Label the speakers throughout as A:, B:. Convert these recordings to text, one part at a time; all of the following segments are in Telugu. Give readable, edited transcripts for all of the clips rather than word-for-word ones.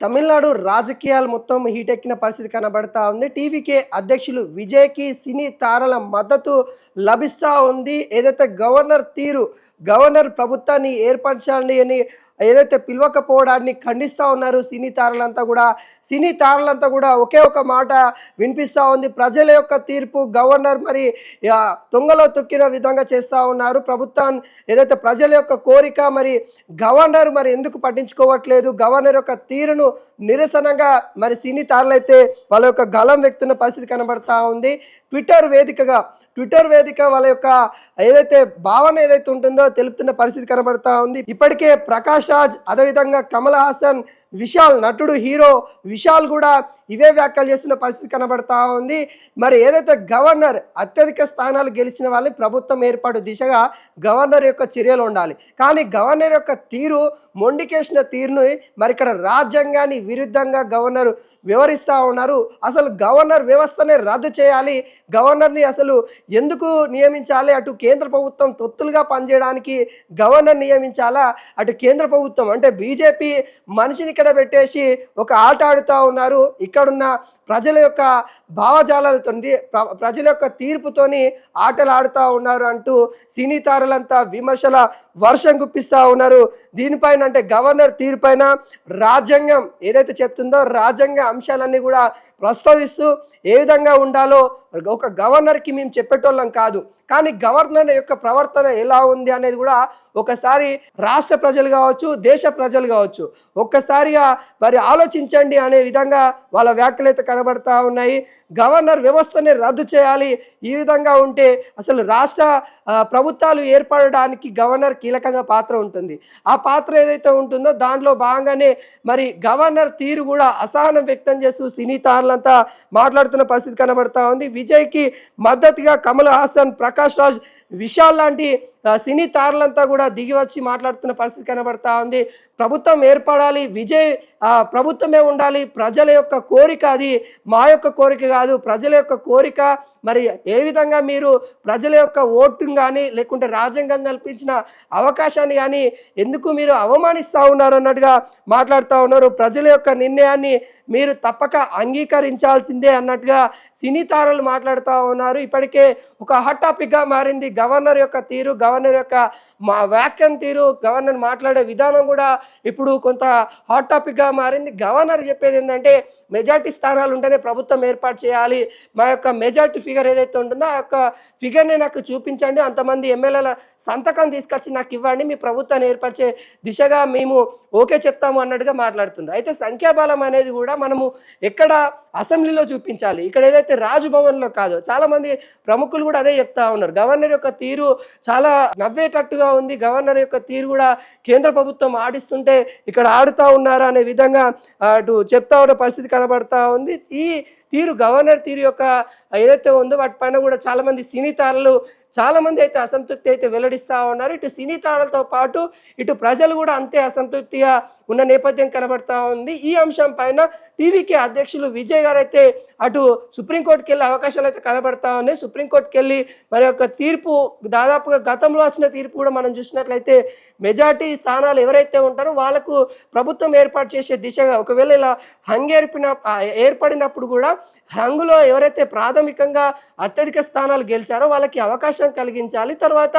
A: తమిళనాడు రాజకీయాలు మొత్తం హీటెక్కిన పరిస్థితి కనబడతా ఉంది. టీవీకే అధ్యక్షులు విజయ్‌కి సినీ తారల మద్దతు లభిస్తా ఉంది. ఏదైతే గవర్నర్ ప్రభుత్వాన్ని ఏర్పరచాలి అని ఏదైతే పిలవకపోవడాన్ని ఖండిస్తూ ఉన్నారు సినీ తారలంతా కూడా ఒకే ఒక మాట వినిపిస్తూ ఉంది. ప్రజల యొక్క తీర్పు గవర్నర్ మరి తొంగలో తొక్కిన విధంగా చేస్తూ ఉన్నారు. ప్రభుత్వం ఏదైతే ప్రజల యొక్క కోరిక మరి గవర్నర్ మరి ఎందుకు పట్టించుకోవట్లేదు, గవర్నర్ యొక్క తీరును నిరసనగా మరి సినీ తారలైతే వాళ్ళ యొక్క గళం వ్యక్తున్న పరిస్థితి కనబడతా ఉంది. ట్విట్టర్ వేదిక వాళ్ళ యొక్క ఏదైతే భావన ఏదైతే ఉంటుందో తెలుపుతున్న పరిస్థితి కనబడతా ఉంది. ఇప్పటికే ప్రకాష్ రాజ్, అదేవిధంగా కమల్ హాసన్, నటుడు హీరో విశాల్ కూడా ఇవే వ్యాఖ్యలు చేస్తున్న పరిస్థితి కనబడతా ఉంది. మరి ఏదైతే గవర్నర్ అత్యధిక స్థానాలు గెలిచిన వాళ్ళని ప్రభుత్వం ఏర్పాటు దిశగా గవర్నర్ యొక్క చర్యలు ఉండాలి. కానీ గవర్నర్ యొక్క తీరు, మొండికేసిన తీరును మరి ఇక్కడ రాజ్యాంగాన్ని విరుద్ధంగా గవర్నర్ వివరిస్తూ ఉన్నారు. అసలు గవర్నర్ వ్యవస్థనే రద్దు చేయాలి, గవర్నర్ని అసలు ఎందుకు నియమించాలి, అటు కేంద్ర ప్రభుత్వం తొత్తులుగా పనిచేయడానికి గవర్నర్ నియమించాలా, అటు కేంద్ర ప్రభుత్వం అంటే బీజేపీ మనిషిని ఇక్కడ పెట్టేసి ఒక ఆట ఆడుతూ ఉన్నారు. ఇక్కడున్న ప్రజల యొక్క భావజాలాలతో, ప్రజల యొక్క తీర్పుతోని ఆటలు ఆడుతూ ఉన్నారు అంటూ సినీ తారలంతా విమర్శల వర్షం గుప్పిస్తూ ఉన్నారు. దీనిపైన అంటే గవర్నర్ తీరుపైన రాజ్యాంగం ఏదైతే చెప్తుందో రాజ్యాంగ అంశాలన్నీ కూడా ప్రస్తావిస్తూ ఏ విధంగా ఉండాలో ఒక గవర్నర్కి మేము చెప్పేటోళ్ళం కాదు, కానీ గవర్నర్ యొక్క ప్రవర్తన ఎలా ఉంది అనేది కూడా ఒకసారి రాష్ట్ర ప్రజలు కావచ్చు, దేశ ప్రజలు కావచ్చు ఒక్కసారిగా మరి ఆలోచించండి అనే విధంగా వాళ్ళ వ్యాఖ్యలు అయితే కనబడతా ఉన్నాయి. గవర్నర్ వ్యవస్థని రద్దు చేయాలి, ఈ విధంగా ఉంటే అసలు రాష్ట్ర ప్రభుత్వాలు ఏర్పడడానికి గవర్నర్ కీలకంగా పాత్ర ఉంటుంది. ఆ పాత్ర ఏదైతే ఉంటుందో దాంట్లో భాగంగానే మరి గవర్నర్ తీరు కూడా అసహనం వ్యక్తం చేస్తూ సినీ తారలంతా మాట్లాడుతున్న పరిస్థితి కనబడతా ఉంది. విజయ్కి మద్దతుగా కమల్ హాసన్, ప్రకాష్ రాజ్, విశాల్ లాంటి సినీ తారలంతా కూడా దిగి వచ్చి మాట్లాడుతున్న పరిస్థితి కనబడతా ఉంది. ప్రభుత్వం ఏర్పడాలి, విజయ్ ప్రభుత్వమే ఉండాలి, ప్రజల యొక్క కోరిక అది, మా యొక్క కోరిక కాదు, ప్రజల యొక్క కోరిక. మరి ఏ విధంగా మీరు ప్రజల యొక్క ఓటును కానీ లేకుంటే రాజ్యాంగం కల్పించిన అవకాశాన్ని కానీ ఎందుకు మీరు అవమానిస్తూ ఉన్నారు అన్నట్టుగా మాట్లాడుతూ ఉన్నారు. ప్రజల యొక్క నిర్ణయాన్ని మీరు తప్పక అంగీకరించాల్సిందే అన్నట్టుగా సినీ తారలు మాట్లాడుతూ ఉన్నారు. ఇప్పటికే ఒక హాట్ టాపిక్గా మారింది గవర్నర్ యొక్క తీరు, గవర్నర్ యొక్క వ్యాఖ్యాన తీరు, గవర్నర్ మాట్లాడే విధానం కూడా ఇప్పుడు కొంత హాట్ టాపిక్గా మారింది. గవర్నర్ చెప్పేది ఏంటంటే మెజార్టీ స్థానాలు ఉంటేనే ప్రభుత్వం ఏర్పాటు చేయాలి, మా యొక్క మెజార్టీ ఫిగర్ ఏదైతే ఉంటుందో ఆ యొక్క ఫిగర్ని నాకు చూపించండి, అంతమంది ఎమ్మెల్యేల సంతకం తీసుకొచ్చి నాకు ఇవ్వండి, మీ ప్రభుత్వాన్ని ఏర్పరిచే దిశగా మేము ఓకే చెప్తాము అన్నట్టుగా మాట్లాడుతున్నారు. అయితే సంఖ్యాబలం అనేది కూడా మనము ఎక్కడ అసెంబ్లీలో చూపించాలి, ఇక్కడ ఏదైతే రాజ్భవన్లో కాదు. చాలామంది ప్రముఖులు కూడా అదే చెప్తా ఉన్నారు, గవర్నర్ యొక్క తీరు చాలా నవ్వేటట్టుగా ఉంది, గవర్నర్ యొక్క తీరు కూడా కేంద్ర ప్రభుత్వం ఆడిస్తుంటే ఇక్కడ ఆడుతూ ఉన్నారా అనే విధంగా అటు చెప్తా ఉన్న పరిస్థితి కనబడతా ఉంది. ఈ తీరు గవర్నర్ తీరు యొక్క ఏదైతే ఉందో వాటిపైన కూడా చాలామంది సినీ తారలు చాలామంది అయితే అసంతృప్తి అయితే వెల్లడిస్తూ ఉన్నారు. ఇటు సినీ తారలతో పాటు ఇటు ప్రజలు కూడా అంతే అసంతృప్తిగా ఉన్న నేపథ్యం కనబడతా ఉంది. ఈ అంశం పైన టీవీకి అధ్యక్షులు విజయ్ గారు అయితే అటు సుప్రీంకోర్టుకి వెళ్ళే అవకాశాలు అయితే కనబడతా ఉన్నాయి. సుప్రీంకోర్టుకి వెళ్ళి మరి యొక్క తీర్పు దాదాపుగా గతంలో వచ్చిన తీర్పు కూడా మనం చూసినట్లయితే మెజార్టీ స్థానాలు ఎవరైతే ఉంటారో వాళ్ళకు ప్రభుత్వం ఏర్పాటు చేసే దిశగా ఒకవేళ ఇలా ఏర్పడినప్పుడు కూడా హంగులో ఎవరైతే ప్రాథమికంగా అత్యధిక స్థానాలు గెలిచారో వాళ్ళకి అవకాశం కలిగించాలి. తర్వాత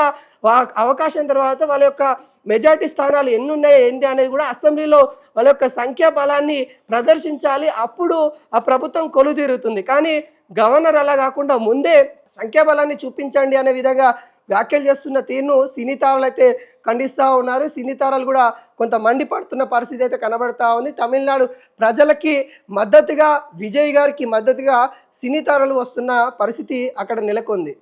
A: అవకాశం తర్వాత వాళ్ళ యొక్క మెజార్టీ స్థానాలు ఎన్ని ఉన్నాయి ఏంటి అనేది కూడా అసెంబ్లీలో వాళ్ళ యొక్క సంఖ్యా బలాన్ని ప్రదర్శించాలి. అప్పుడు ఆ ప్రభుత్వం కొలుతీరుతుంది. కానీ గవర్నర్ అలా కాకుండా ముందే సంఖ్యాబలాన్ని చూపించండి అనే విధంగా వ్యాఖ్యలు చేస్తున్న తీరును సినీ తారలు అయితే ఖండిస్తూ ఉన్నారు. సినీ తారలు కూడా కొంత మండిపడుతున్న పరిస్థితి అయితే కనబడతా ఉంది. తమిళనాడు ప్రజలకి మద్దతుగా, విజయ్ గారికి మద్దతుగా సినీ తారలు వస్తున్న పరిస్థితి అక్కడ నెలకొంది.